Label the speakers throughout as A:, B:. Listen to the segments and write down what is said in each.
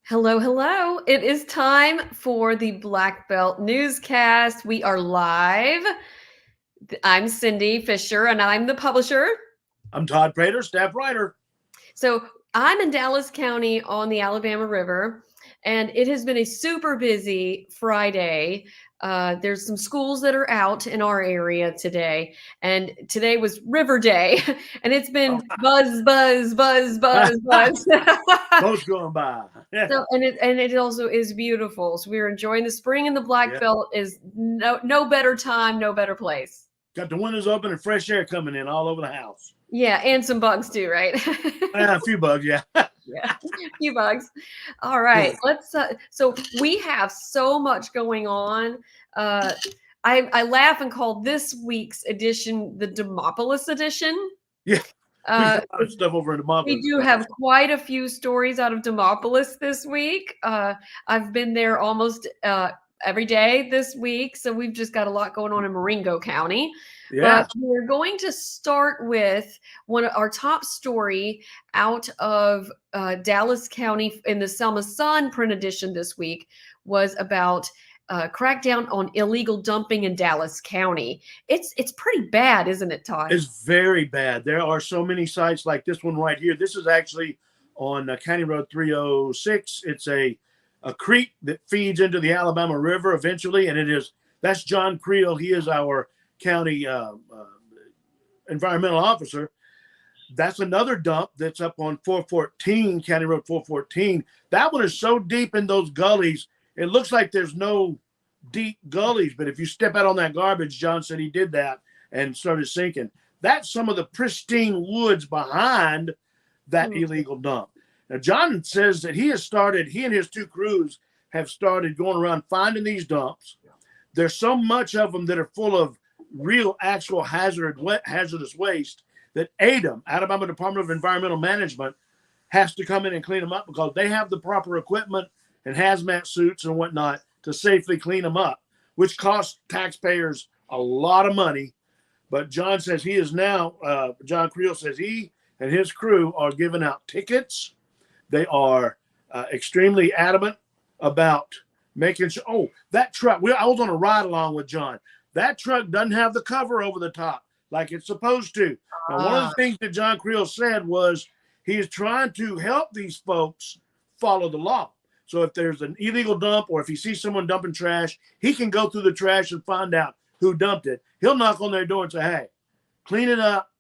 A: Hello, hello. It is time for the Black Belt Newscast. We are live. I'm Cindy Fisher, and I'm the publisher.
B: I'm Todd Prater, staff writer.
A: So I'm in Dallas County on the Alabama River, and it has been a super busy Friday. There's some schools that are out in our area today, and today was River Day, and it's been buzz, buzz, buzz, buzz, buzz.
B: Boats going by.
A: So and it also is beautiful. So we're enjoying the spring, and the Black Belt is no better time, no better place.
B: Got the windows open and fresh air coming in all over the house.
A: Yeah, and some bugs too, right?
B: A few bugs, yeah.
A: Yeah, a few bugs. All right, let's. So we have so much going on. I laugh and call this week's edition the Demopolis edition.
B: Yeah. Stuff over in Demopolis.
A: We do have quite a few stories out of Demopolis this week. I've been there almost every day this week, so we've just got a lot going on in Marengo County.
B: Yeah.
A: But we're going to start with our top story out of Dallas County in the Selma Sun print edition this week was about crackdown on illegal dumping in Dallas County. It's pretty bad, isn't it, Todd?
B: It's very bad. There are so many sites like this one right here. This is actually on County Road 306. It's a creek that feeds into the Alabama River eventually, and that's John Creel. He is our county environmental officer. That's another dump that's up on 414, County Road 414. That one is so deep in those gullies, it looks like there's no deep gullies, but if you step out on that garbage, John said he did that and started sinking. That's some of the pristine woods behind that illegal dump. Now, John says that he and his two crews have started going around finding these dumps. There's so much of them that are full of real, actual hazardous waste that ADEM, Alabama Department of Environmental Management, has to come in and clean them up because they have the proper equipment and hazmat suits and whatnot to safely clean them up, which costs taxpayers a lot of money. But John says John Creel says he and his crew are giving out tickets. They are extremely adamant about making sure. Oh, that truck, I was on a ride along with John. That truck doesn't have the cover over the top like it's supposed to. Now, one of the things that John Creel said was he is trying to help these folks follow the law. So if there's an illegal dump or if he sees someone dumping trash, he can go through the trash and find out who dumped it. He'll knock on their door and say, hey, clean it up.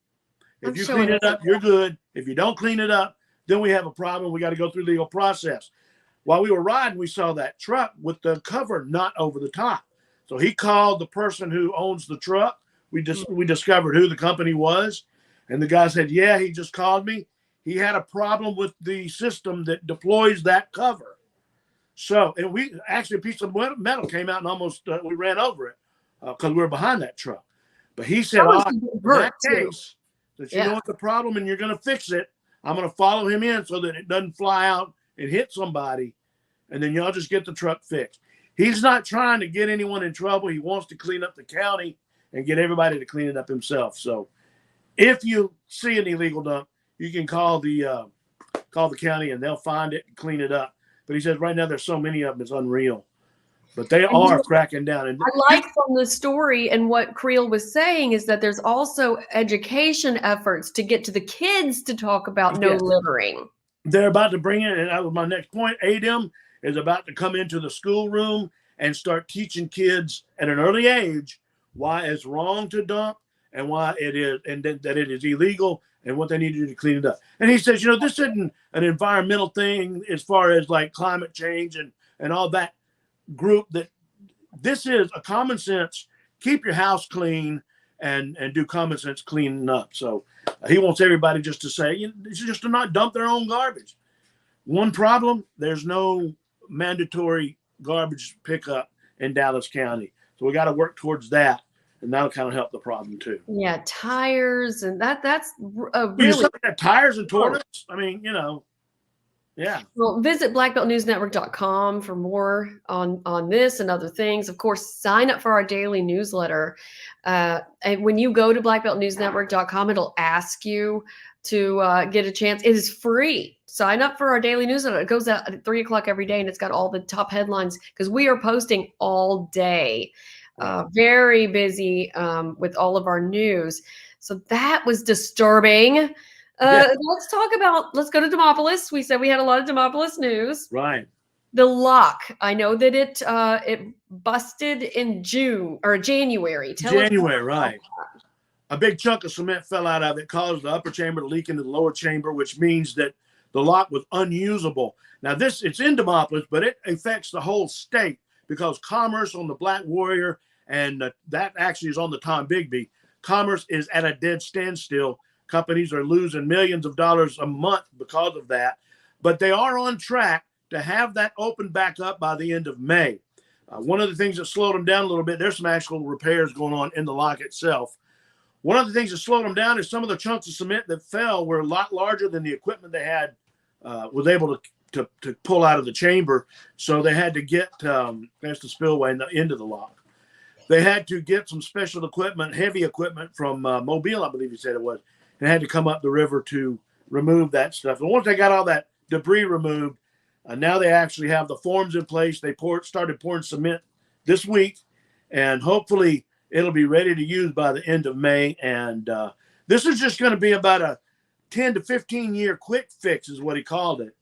B: If you clean it up, you're good. If you don't clean it up, then we have a problem. We got to go through the legal process. While we were riding, we saw that truck with the cover not over the top. So he called the person who owns the truck. We discovered who the company was. And the guy said, yeah, he just called me. He had a problem with the system that deploys that cover. So, and a piece of metal came out and almost we ran over it because we were behind that truck. But he said, in that case, that you know what the problem and you're going to fix it. I'm going to follow him in so that it doesn't fly out and hit somebody. And then y'all just get the truck fixed. He's not trying to get anyone in trouble. He wants to clean up the county and get everybody to clean it up himself. So if you see an illegal dump, you can call the county and they'll find it and clean it up. But he says right now there's so many of them, it's unreal. But they are cracking down. And
A: I like from the story and what Creel was saying is that there's also education efforts to get to the kids to talk about no littering.
B: They're about to bring in, and that was my next point, ADEM is about to come into the schoolroom and start teaching kids at an early age why it's wrong to dump and why it is, and that it is illegal and what they need to do to clean it up. And he says, this isn't an environmental thing as far as like climate change and all that group, that this is a common sense, keep your house clean and do common sense cleaning up. So he wants everybody just to say, just to not dump their own garbage. One problem, there's no mandatory garbage pickup in Dallas County. So we got to work towards that. And that'll kind of help the problem too.
A: Yeah, tires and that's really
B: tires and toilets. I mean, Yeah.
A: Well, visit blackbeltnewsnetwork.com for more on this and other things. Of course, sign up for our daily newsletter. And when you go to blackbeltnewsnetwork.com, it'll ask you to get a chance. It is free. Sign up for our daily newsletter. It goes out at 3 o'clock every day, and it's got all the top headlines because we are posting all day. Very busy with all of our news. So that was disturbing. Let's go to Demopolis. We said we had a lot of Demopolis news.
B: Right.
A: The lock. I know that it busted in June or January.
B: January, right. A big chunk of cement fell out of it, caused the upper chamber to leak into the lower chamber, which means that the lock was unusable. Now it's in Demopolis, but it affects the whole state because Commerce on the Black Warrior, and that actually is on the Tom Bigby. Commerce is at a dead standstill. Companies are losing millions of dollars a month because of that, but they are on track to have that open back up by the end of May. One of the things that slowed them down a little bit, there's some actual repairs going on in the lock itself. One of the things that slowed them down is some of the chunks of cement that fell were a lot larger than the equipment they had was able to pull out of the chamber. So they had to get, there's the spillway into the lock. They had to get some special equipment, heavy equipment from Mobile, I believe he said it was, and had to come up the river to remove that stuff. And once they got all that debris removed, now they actually have the forms in place. They started pouring cement this week, and hopefully it'll be ready to use by the end of May. And this is just going to be about a 10 to 15 year quick fix is what he called it.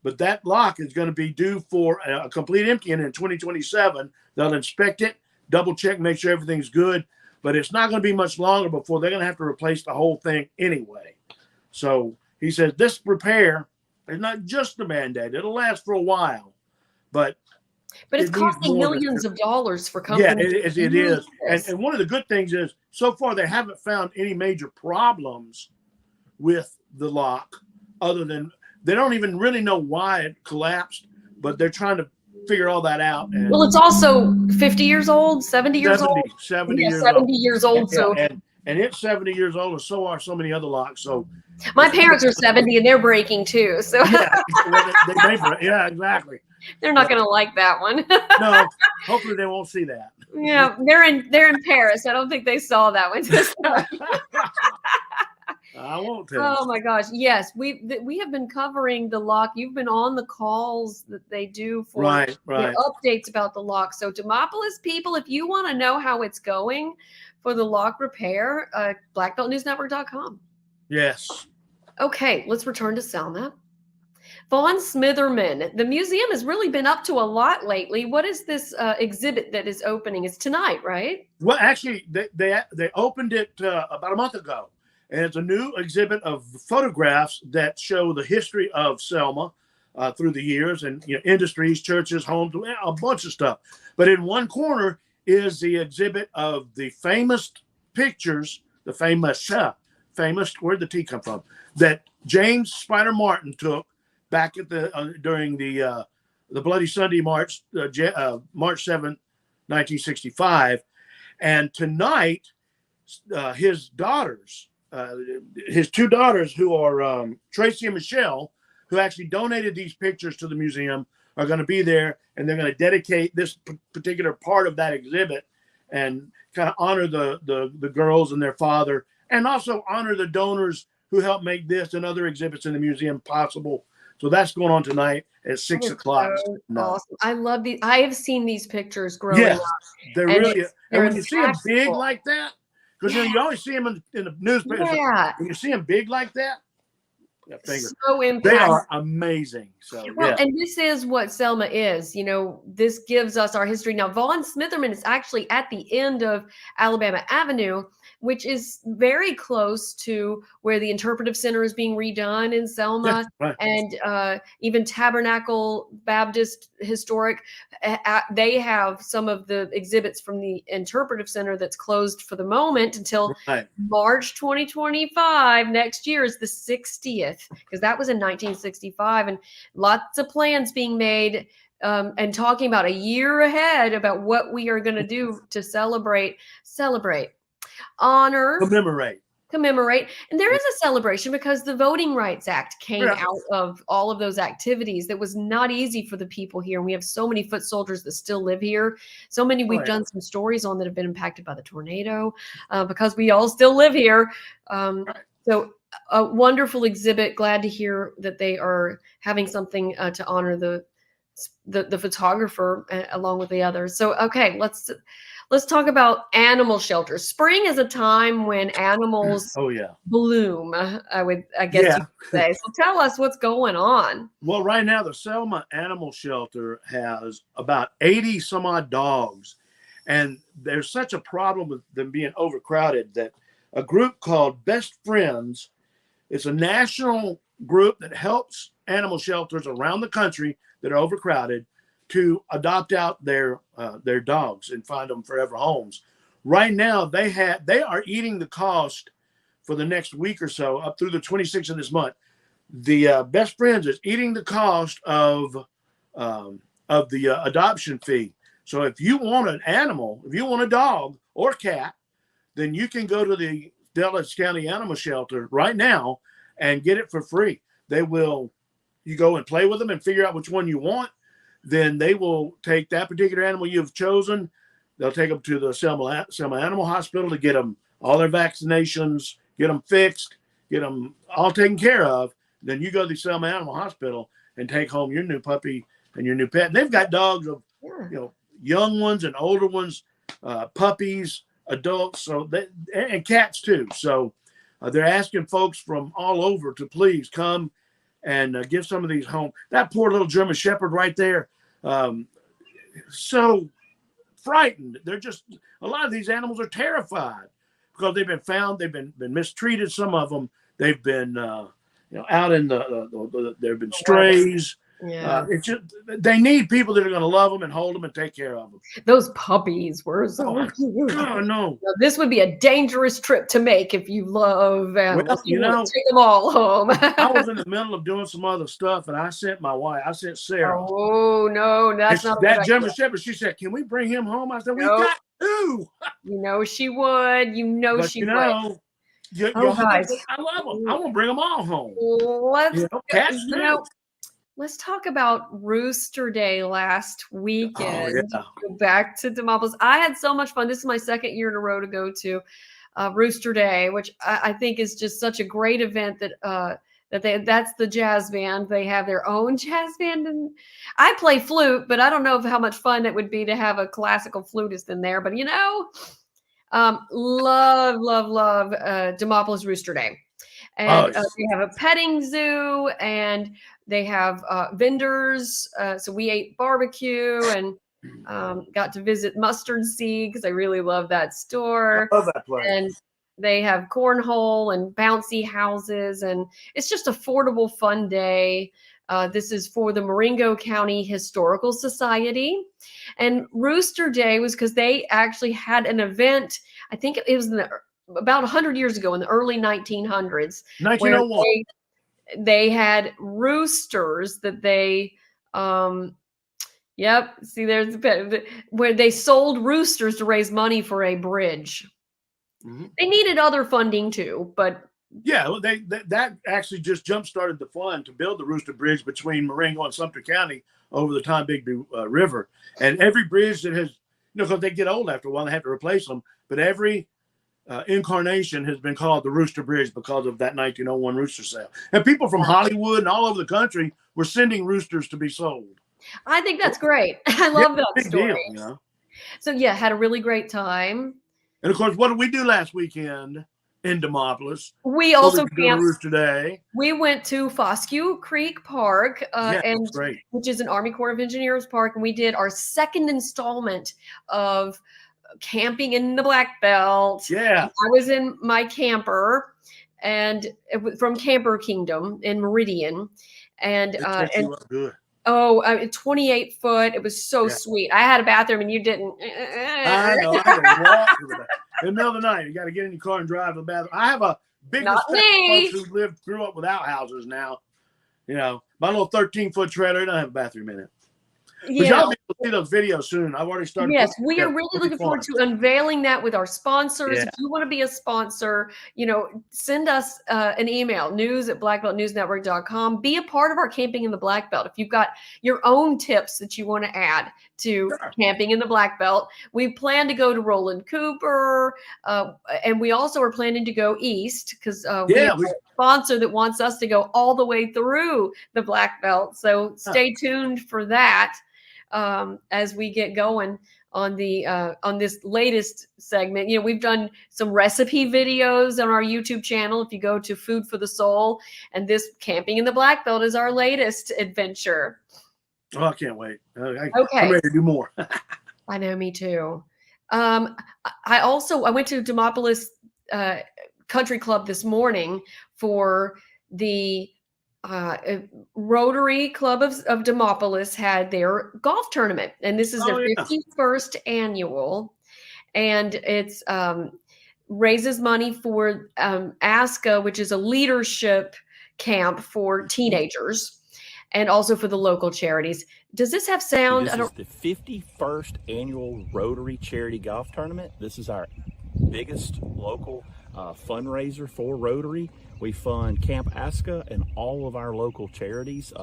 B: But that lock is going to be due for a complete emptying in 2027. They'll inspect it, double check, make sure everything's good. But it's not going to be much longer before they're going to have to replace the whole thing anyway. So he says this repair is not just a Band-Aid. It'll last for a while. But
A: it's costing millions of dollars for companies.
B: Yeah, it is. And one of the good things is so far they haven't found any major problems with the lock other than they don't even really know why it collapsed, but they're trying to figure all that out. And
A: well, it's also 50 years old, 70 years old.
B: 70
A: years old.
B: Yeah, and it's 70 years old, and so are so many other locks. So
A: my parents are 70 and they're breaking too. So
B: yeah, exactly.
A: They're not going to like that one.
B: No, hopefully they won't see that.
A: Yeah, they're in Paris. I don't think they saw that one.
B: I won't tell.
A: Oh my gosh. Yes. We have been covering the lock. You've been on the calls that they do for
B: right.
A: updates about the lock. So Demopolis people, if you want to know how it's going for the lock repair, blackbeltnewsnetwork.com.
B: Yes.
A: Okay. Let's return to Selma. Vaughan Smitherman. The museum has really been up to a lot lately. What is this exhibit that is opening? It's tonight, right?
B: Well, actually, they opened it about a month ago. And it's a new exhibit of photographs that show the history of Selma through the years and industries, churches, homes, a bunch of stuff. But in one corner is the exhibit of the famous pictures, the famous, where'd the T come from? That James Spider Martin took back at during the Bloody Sunday March, March 7, 1965. And tonight, his daughters, his two daughters, who are Tracy and Michelle, who actually donated these pictures to the museum, are going to be there, and they're going to dedicate this particular part of that exhibit and kind of honor the girls and their father, and also honor the donors who helped make this and other exhibits in the museum possible. So that's going on tonight at 6 o'clock.
A: So awesome. I love these. I have seen these pictures growing up.
B: They're really, and when you see them big like that, because you always see them in the newspaper.
A: Yeah.
B: When you see them big like that,
A: so impactful.
B: They are amazing. So
A: and this is what Selma is. This gives us our history. Now, Vaughan Smitherman is actually at the end of Alabama Avenue, which is very close to where the Interpretive Center is being redone in Selma, and even Tabernacle Baptist Historic. They have some of the exhibits from the Interpretive Center that's closed for the moment until March 2025. Next year is the 60th, because that was in 1965, and lots of plans being made and talking about a year ahead about what we are going to do to celebrate, honor, commemorate. And there is a celebration because the Voting Rights Act came out of all of those activities. That was not easy for the people here. And we have so many foot soldiers that still live here. So many we've done some stories on that have been impacted by the tornado because we all still live here. So a wonderful exhibit. Glad to hear that they are having something to honor the photographer along with the others. So, okay, let's talk about animal shelters. Spring is a time when animals bloom, I guess you could say. So tell us what's going on.
B: Well, right now the Selma Animal Shelter has about 80 some odd dogs. And there's such a problem with them being overcrowded that a group called Best Friends, it's a national group that helps animal shelters around the country that are overcrowded to adopt out their dogs and find them forever homes. Right now, they are eating the cost for the next week or so, up through the 26th of this month. The Best Friends is eating the cost of the adoption fee. So if you want an animal, if you want a dog or cat, then you can go to the Dallas County Animal Shelter right now and get it for free. You go and play with them and figure out which one you want. Then they will take that particular animal you've chosen. They'll take them to the Selma Animal Hospital to get them all their vaccinations, get them fixed, get them all taken care of. Then you go to the Selma Animal Hospital and take home your new puppy and your new pet. And they've got dogs of, young ones and older ones, puppies, adults, and cats too. So they're asking folks from all over to please come and give some of these home. That poor little German Shepherd right there, so frightened. They're just, a lot of these animals are terrified because they've been found, they've been mistreated. Some of them, they've been, out in there've been strays.
A: Yeah.
B: It's just, they need people that are going to love them and hold them and take care of them.
A: Those puppies were so cute.
B: Oh, no.
A: Now, this would be a dangerous trip to make if you love animals.
B: Well,
A: take them all home.
B: I was in the middle of doing some other stuff, and I sent my wife. I sent Sarah.
A: Oh no, that's not
B: that German Shepherd. She said, "Can we bring him home?" I said, "We got to."
A: She would. But she would.
B: Guys, I love them. I want to bring them all home. Cats too.
A: Let's talk about Rooster Day last weekend. Go back to Demopolis. I had so much fun. This is my second year in a row to go to Rooster Day, which I think is just such a great event that's the jazz band. They have their own jazz band. And I play flute, but I don't know how much fun it would be to have a classical flutist in there. But, love Demopolis Rooster Day. And they have a petting zoo and they have vendors. So we ate barbecue and got to visit Mustard Seed because I really love that store.
B: I love that place.
A: And they have cornhole and bouncy houses. And it's just affordable, fun day. This is for the Marengo County Historical Society. And Rooster Day was because they actually had an event. I think it was about 100 years ago in the early 1900s.
B: 1901.
A: They had roosters that they, see, there's where they sold roosters to raise money for a bridge. Mm-hmm. They needed other funding too, but.
B: Yeah, that actually just jump-started the fund to build the Rooster Bridge between Marengo and Sumter County over the Tombigbee River. And every bridge that has, because they get old after a while, they have to replace them. But every incarnation has been called the Rooster Bridge because of that 1901 rooster sale. And people from Hollywood and all over the country were sending roosters to be sold.
A: I think that's great. I love that
B: big
A: story.
B: Deal,
A: So, had a really great time.
B: And, of course, what did we do last weekend in Demopolis?
A: We also camped.
B: Rooster Day.
A: We went to Fosque Creek Park, which is an Army Corps of Engineers park, and we did our second installment of camping in the Black Belt.
B: Yeah.
A: I was in my camper and from Camper Kingdom in Meridian. And
B: good.
A: 28 foot. It was so sweet. I had a bathroom and you didn't.
B: I know. I had to walk to in the middle of the night. You got to get in your car and drive to the bathroom. I have a big respect for folks who grew up without houses now. My little 13-foot trailer doesn't have a bathroom in it.
A: Yeah.
B: We'll see those videos soon. I've already started.
A: Yes, we are
B: Yeah,
A: really looking forward to unveiling that with our sponsors.
B: Yeah.
A: If you want to be a sponsor, send us an email, news@blackbeltnewsnetwork.com. Be a part of our Camping in the Black Belt. If you've got your own tips that you want to add to Camping in the Black Belt, we plan to go to Roland Cooper, and we also are planning to go east because we have a sponsor that wants us to go all the way through the Black Belt. So stay tuned for that. As we get going on this latest segment. We've done some recipe videos on our YouTube channel. If you go to Food for the Soul, and this Camping in the Black Belt is our latest adventure.
B: Oh, I can't wait.
A: Okay.
B: I'm ready to do more.
A: I know, me too. I went to Demopolis Country Club this morning for the Rotary Club of Demopolis had their golf tournament, and this is their 51st annual, and it's raises money for ASCA, which is a leadership camp for teenagers, and also for the local charities. Does this have sound?
C: This is the 51st annual Rotary Charity Golf Tournament. This is our biggest local fundraiser for Rotary. We fund Camp ASCA and all of our local charities.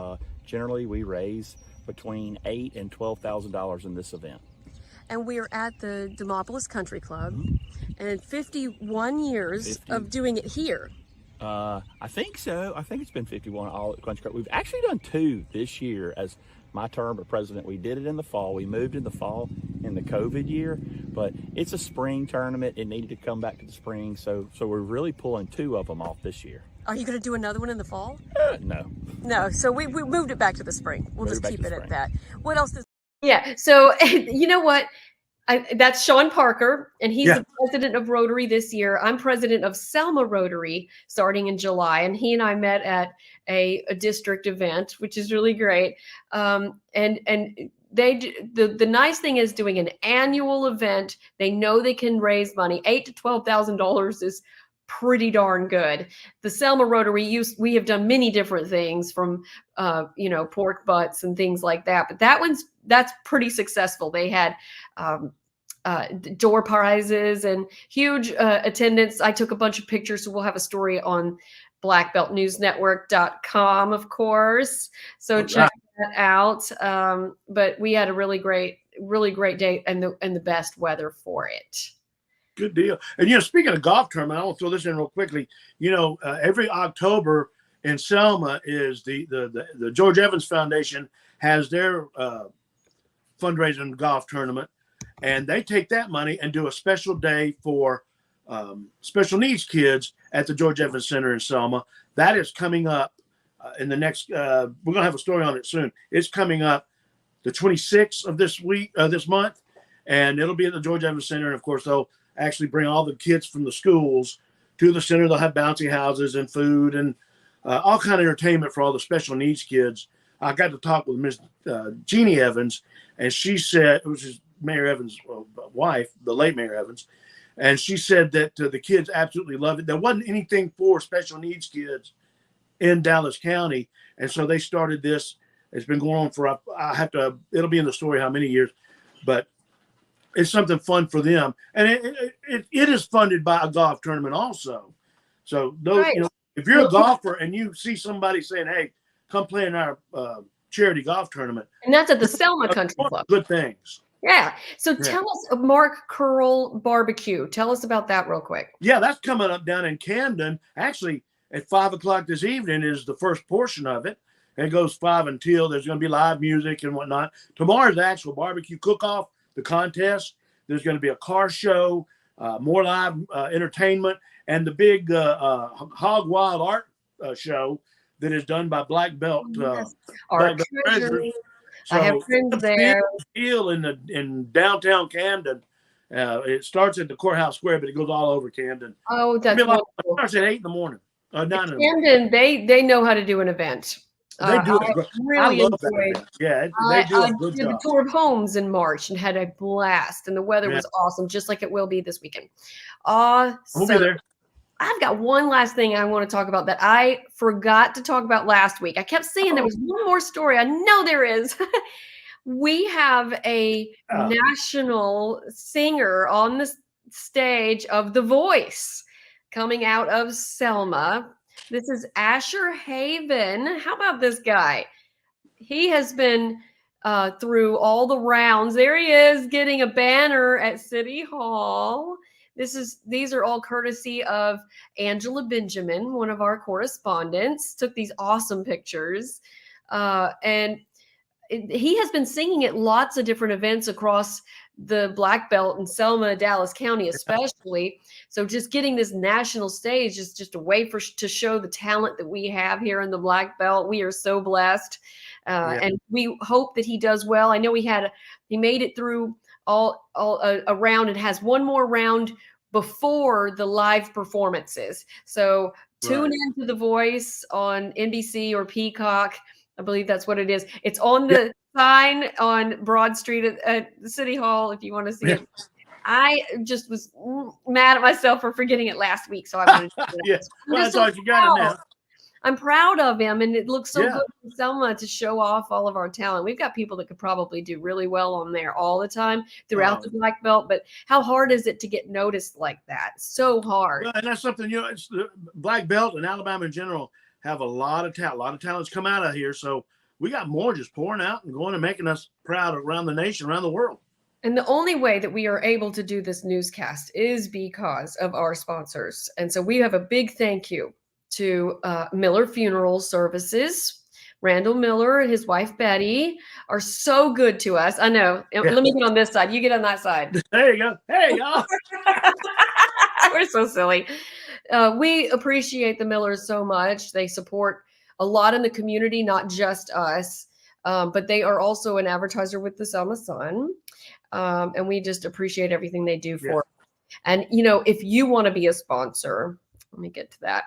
C: Generally, we raise between $8,000 and $12,000 in this event.
A: And we're at the Demopolis Country Club, and 51 years of doing it here.
C: I think so. I think it's been 51 all at Country Club. We've actually done 2 this year as my term as president. We did it in the fall. We moved in the fall in the COVID year, but it's a spring tournament. It needed to come back to the spring, so we're really pulling 2 of them off this year.
A: Are you going to do another one in the fall?
C: No.
A: No, so we moved it back to the spring. We'll just keep it at that. What else does... Yeah, so you know what? That's Sean Parker, and he's the president of Rotary this year. I'm president of Selma Rotary starting in July, and he and I met at a district event, which is really great. And the nice thing is doing an annual event. They know they can raise money. $8,000 to $12,000 is pretty darn good. The Selma Rotary, we have done many different things from pork butts and things like that, but that's pretty successful. They had door prizes and huge attendance. I took a bunch of pictures, so we'll have a story on blackbeltnewsnetwork.com, of course. So check that out. But we had a really great day and the best weather for it.
B: Good deal. And speaking of golf tournament, I want to throw this in real quickly. Every October in Selma is the George Evans Foundation has their fundraising golf tournament, and they take that money and do a special day for special needs kids at the George Evans Center in Selma. That is coming up in the next. We're going to have a story on it soon. It's coming up the 26th of this month, and it'll be at the George Evans Center. And of course, they'll actually bring all the kids from the schools to the center. They'll have bouncy houses and food and all kind of entertainment for all the special needs kids. I got to talk with Miss Jeannie Evans, and she said, which is Mayor Evans' wife, the late Mayor Evans, and she said that the kids absolutely love it. There wasn't anything for special needs kids in Dallas County, and so they started this. It's been going on for it'll be in the story how many years, but it's something fun for them, and it is funded by a golf tournament also. So those, if you're a golfer and you see somebody saying, "Hey, come play in our charity golf tournament,"
A: and that's at the Selma Country Club.
B: Good things.
A: Yeah. So tell us, Mark Curl Barbecue. Tell us about that real quick.
B: Yeah, that's coming up down in Camden. Actually, at 5:00 this evening is the first portion of it. And it goes 5 until there's going to be live music and whatnot. Tomorrow's the actual barbecue cook-off, the contest. There's going to be a car show, more live entertainment, and the big Hog Wild art show that is done by Black Belt.
A: Art treasures. So I have friends there.
B: In downtown Camden. It starts at the courthouse square, but it goes all over Camden.
A: Oh, that's wonderful.
B: It starts at 8 in the morning. 9 in the morning.
A: Camden, they know how to do an event.
B: They do it.
A: Really
B: I love
A: enjoyed.
B: That. Yeah, they do a good job.
A: I did a tour of homes in March and had a blast, and the weather was awesome, just like it will be this weekend.
B: We'll be there.
A: I've got one last thing I want to talk about that I forgot to talk about last week. I kept saying there was one more story. I know there is. We have a national singer on the stage of The Voice coming out of Selma. This is Asher Haven. How about this guy? He has been through all the rounds. There he is, getting a banner at City Hall. These are all courtesy of Angela Benjamin, one of our correspondents. Took these awesome pictures, and he has been singing at lots of different events across the Black Belt in Selma, Dallas County, especially. So just getting this national stage is just a way to show the talent that we have here in the Black Belt. We are so blessed. And we hope that he does well. I know he made it through all a round and has one more round before the live performances. So tune into The Voice on NBC or Peacock. I believe that's what it is. It's on the sign on Broad Street at City Hall if you want to see it. I just was mad at myself for forgetting it last week, so I wanted to do that.
B: Well, that's all you got it now.
A: I'm proud of him, and it looks so good for Selma to show off all of our talent. We've got people that could probably do really well on there all the time throughout the Black Belt, but how hard is it to get noticed like that? So hard.
B: Well, and that's something, it's the Black Belt and Alabama in general have a lot of talent. A lot of talent's come out of here, so we got more just pouring out and going and making us proud around the nation, around the world.
A: And the only way that we are able to do this newscast is because of our sponsors. And so we have a big thank you to Miller Funeral Services. Randall Miller and his wife Betty are so good to us. I know. Let me get on this side. You get on that side.
B: There you go. Hey, y'all.
A: We're so silly. We appreciate the Millers so much. They support a lot in the community, not just us, but they are also an advertiser with the Selma Sun. And we just appreciate everything they do for us. And, if you want to be a sponsor, let me get to that.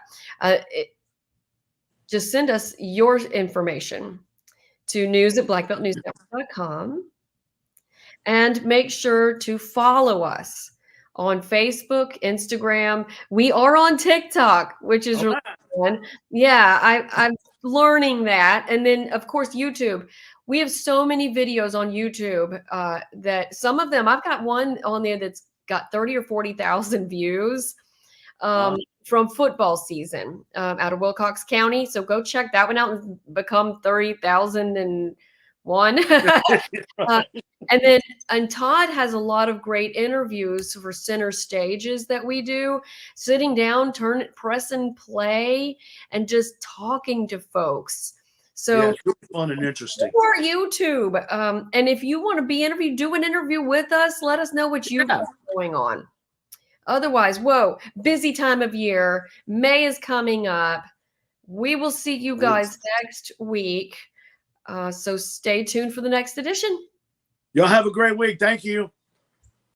A: Just send us your information to news@blackbeltnewsnetwork.com and make sure to follow us on Facebook, Instagram. We are on TikTok, which is really fun. Yeah, I'm learning that. And then, of course, YouTube. We have so many videos on YouTube that some of them, I've got one on there that's got 30 or 40,000 views from football season out of Wilcox County. So go check that one out and become 30,001. And Todd has a lot of great interviews for center stages that we do, sitting down, press and play, and just talking to folks. So
B: it's really fun and interesting.
A: Or YouTube. And if you want to be interviewed, do an interview with us. Let us know what you've got going on. Otherwise, busy time of year. May is coming up. We will see you guys next week. So stay tuned for the next edition.
B: Y'all have a great week. Thank you.